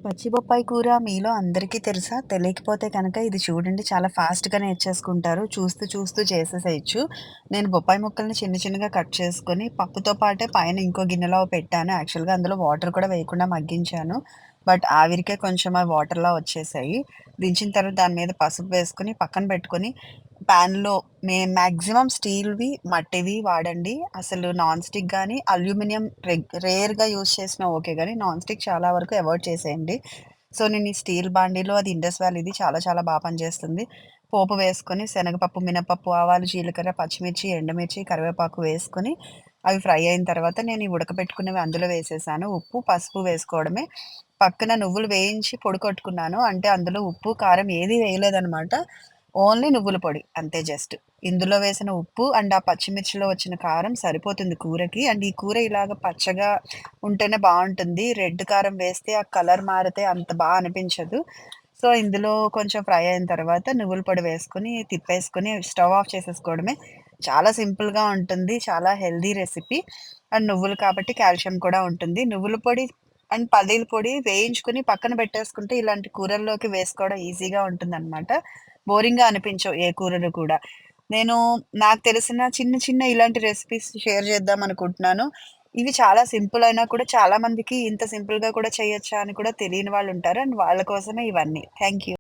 పచ్చి బొప్పాయి కూర మీలో అందరికీ తెలుసా? తెలియకపోతే కనుక ఇది చూడండి చాలా ఫాస్ట్‌గా నేర్చేసుకుంటారు. చూస్తూ చూస్తూ చేసేసేయొచ్చు. నేను బొప్పాయి ముక్కల్ని చిన్న చిన్నగా కట్ చేసుకొని పప్పుతో పాటే పైన ఇంకో గిన్నెలో పెట్టాను. యాక్చువల్‌గా అందులో వాటర్ కూడా వేయకుండా మగ్గించాను. బట్ ఆవిరికే కొంచెం ఆ వాటర్‌లా వచ్చేసాయి. దించిన తర్వాత దాని మీద పసుపు వేసుకొని పక్కన పెట్టుకొని పాన్‌లో మాక్సిమం స్టీల్‌వి, మట్టివి వాడండి. అసలు నాన్ స్టిక్ గాని, అల్యూమినియం రేర్‌గా యూజ్ చేసినా ఓకే గానీ, నాన్ స్టిక్ చాలా వరకు అవాయిడ్ చేసేయండి. సో, నేను ఈ స్టీల్ బాండీలో అది ఇండస్ వాలీది చాలా చాలా పనిచేస్తుంది. పోపు వేసుకొని శనగపప్పు, మినపప్పు, ఆవాలు, జీలకర్ర, పచ్చిమిర్చి, ఎండుమిర్చి, కరివేపాకు వేసుకొని అవి ఫ్రై అయిన తర్వాత నేను ఈ ఉడకబెట్టుకున్నవి అందులో వేసేసాను. ఉప్పు, పసుపు వేసుకోవడమే. పక్కన నువ్వులు వేయించి పొడి కొట్టుకున్నాను. అంటే అందులో ఉప్పు, కారం ఏది వేయలేదనమాట. ఓన్లీ నువ్వుల పొడి అంతే జస్ట్. ఇందులో వేసిన ఉప్పు అండ్ ఆ పచ్చిమిర్చిలో వచ్చిన కారం సరిపోతుంది కూరకి. అండ్ ఈ కూర ఇలాగ పచ్చగా ఉంటేనే బావుంటుంది. రెడ్ కారం వేస్తే ఆ కలర్ మారితే అంత అనిపించదు. సో, ఇందులో కొంచెం ఫ్రై అయిన తర్వాత నువ్వుల పొడి వేసుకొని, తిప్పేసుకొని స్టవ్ ఆఫ్ చేసేసుకోవడమే. చాలా సింపుల్‌గా ఉంటుంది. చాలా హెల్తీ రెసిపీ. అండ్ నువ్వులు కాబట్టి కాల్షియం కూడా ఉంటుంది. నువ్వుల పొడి అండ్ పల్లీల పొడి వేయించుకొని పక్కన పెట్టేసుకుంటే ఇలాంటి కూరల్లోకి వేసుకోవడం ఈజీగా ఉంటుందనమాట. బోరింగ్‌గా అనిపించవు ఏ కూరలు కూడా. నేను నాకు తెలిసిన చిన్న చిన్న ఇలాంటి రెసిపీస్ షేర్ చేద్దామనుకుంటున్నాను. ఇవి చాలా సింపుల్ అయినా కూడా చాలా మందికి ఇంత సింపుల్‌గా కూడా చేయొచ్చా అని కూడా తెలియని వాళ్ళుంటారు. అండ్ వాళ్ళ కోసమే ఇవన్నీ. Thank you.